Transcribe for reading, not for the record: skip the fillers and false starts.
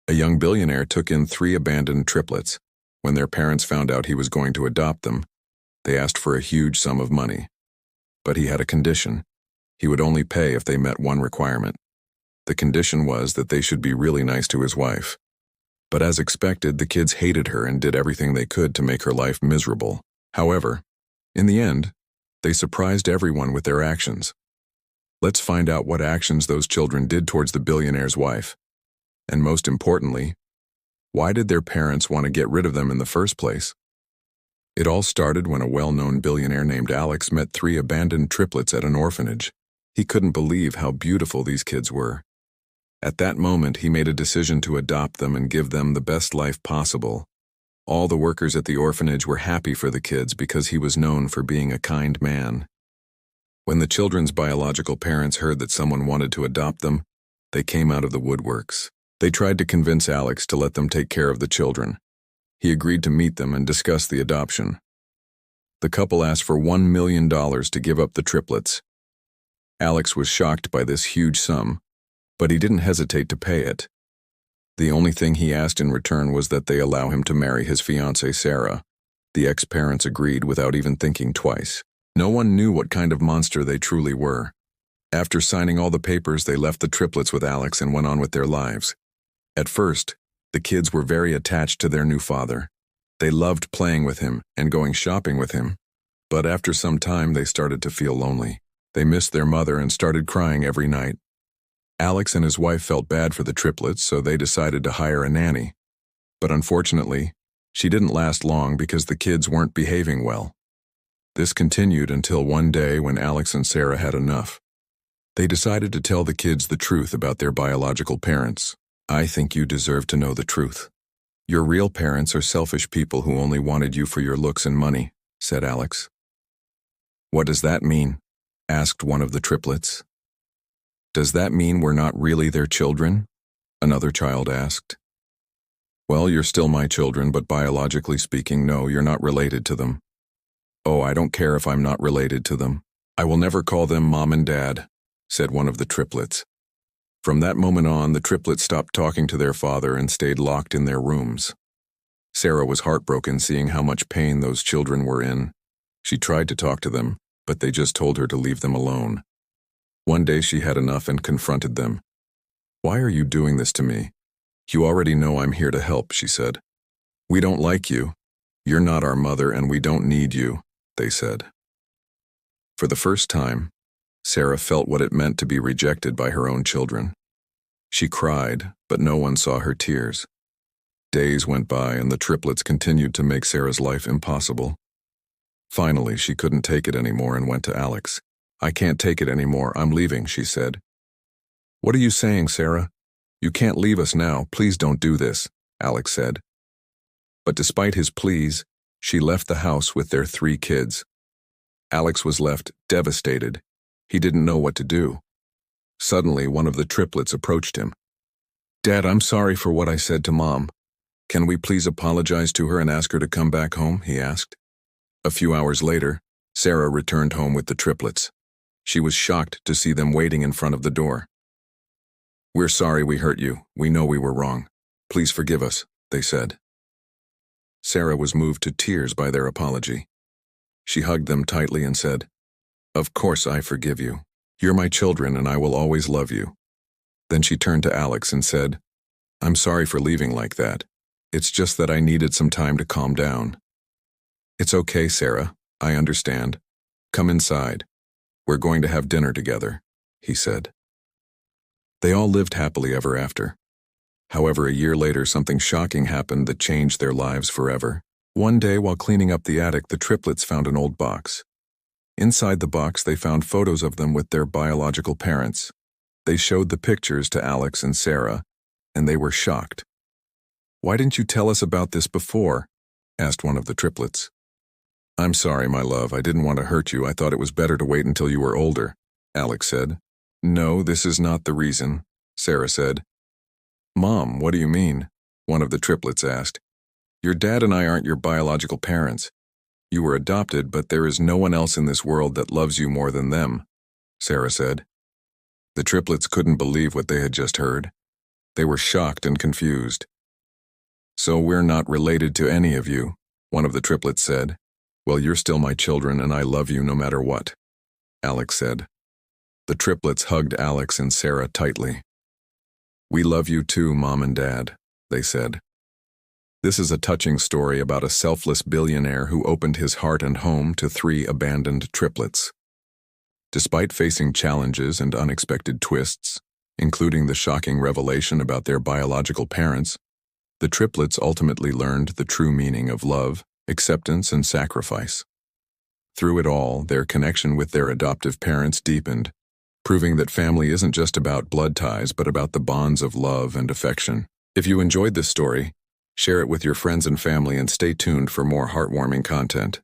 A young billionaire took in 3 abandoned triplets. When their parents found out he was going to adopt them, they asked for a huge sum of money. But he had a condition. He would only pay if they met one requirement. The condition was that they should be really nice to his wife. But as expected, the kids hated her and did everything they could to make her life miserable. However, in the end, they surprised everyone with their actions. Let's find out what actions those children did towards the billionaire's wife. And most importantly, why did their parents want to get rid of them in the first place? It all started when a well-known billionaire named Alex met 3 abandoned triplets at an orphanage. He couldn't believe how beautiful these kids were. At that moment, he made a decision to adopt them and give them the best life possible. All the workers at the orphanage were happy for the kids because he was known for being a kind man. When the children's biological parents heard that someone wanted to adopt them, they came out of the woodworks. They tried to convince Alex to let them take care of the children. He agreed to meet them and discuss the adoption. The couple asked for $1 million to give up the triplets. Alex was shocked by this huge sum, but he didn't hesitate to pay it. The only thing he asked in return was that they allow him to marry his fiancée Sarah. The ex-parents agreed without even thinking twice. No one knew what kind of monster they truly were. After signing all the papers, they left the triplets with Alex and went on with their lives. At first, the kids were very attached to their new father. They loved playing with him and going shopping with him. But after some time, they started to feel lonely. They missed their mother and started crying every night. Alex and his wife felt bad for the triplets, so they decided to hire a nanny. But unfortunately, she didn't last long because the kids weren't behaving well. This continued until one day when Alex and Sarah had enough. They decided to tell the kids the truth about their biological parents. "I think you deserve to know the truth. Your real parents are selfish people who only wanted you for your looks and money," said Alex. "What does that mean?" asked one of the triplets. "Does that mean we're not really their children?" another child asked. "Well, you're still my children, but biologically speaking, no, you're not related to them." "Oh, I don't care if I'm not related to them. I will never call them Mom and Dad," said one of the triplets. From that moment on, the triplets stopped talking to their father and stayed locked in their rooms. Sarah was heartbroken seeing how much pain those children were in. She tried to talk to them, but they just told her to leave them alone. One day she had enough and confronted them. "Why are you doing this to me? You already know I'm here to help," she said. "We don't like you. You're not our mother and we don't need you," they said. For the first time, Sarah felt what it meant to be rejected by her own children. She cried, but no one saw her tears. Days went by and the triplets continued to make Sarah's life impossible. Finally, she couldn't take it anymore and went to Alex. "I can't take it anymore, I'm leaving," she said. "What are you saying, Sarah? You can't leave us now, please don't do this," Alex said. But despite his pleas, she left the house with their 3 kids. Alex was left devastated. He didn't know what to do. Suddenly, one of the triplets approached him. "Dad, I'm sorry for what I said to Mom. Can we please apologize to her and ask her to come back home?" he asked. A few hours later, Sarah returned home with the triplets. She was shocked to see them waiting in front of the door. "We're sorry we hurt you. We know we were wrong. Please forgive us," they said. Sarah was moved to tears by their apology. She hugged them tightly and said, "Of course I forgive you. You're my children and I will always love you." Then she turned to Alex and said, "I'm sorry for leaving like that. It's just that I needed some time to calm down." "It's okay, Sarah. I understand. Come inside. We're going to have dinner together," he said. They all lived happily ever after. However, a year later, something shocking happened that changed their lives forever. One day, while cleaning up the attic, the triplets found an old box. Inside the box, they found photos of them with their biological parents. They showed the pictures to Alex and Sarah, and they were shocked. "Why didn't you tell us about this before?" asked one of the triplets. "I'm sorry, my love. I didn't want to hurt you. I thought it was better to wait until you were older," Alex said. "No, this is not the reason," Sarah said. "Mom, what do you mean?" one of the triplets asked. "Your dad and I aren't your biological parents. You were adopted, but there is no one else in this world that loves you more than them," Sarah said. The triplets couldn't believe what they had just heard. They were shocked and confused. "So we're not related to any of you," one of the triplets said. "Well, you're still my children and I love you no matter what," Alex said. The triplets hugged Alex and Sarah tightly. "We love you too, Mom and Dad," they said. This is a touching story about a selfless billionaire who opened his heart and home to 3 abandoned triplets. Despite facing challenges and unexpected twists, including the shocking revelation about their biological parents, the triplets ultimately learned the true meaning of love, acceptance, and sacrifice. Through it all, their connection with their adoptive parents deepened, proving that family isn't just about blood ties but about the bonds of love and affection. If you enjoyed this story, share it with your friends and family and stay tuned for more heartwarming content.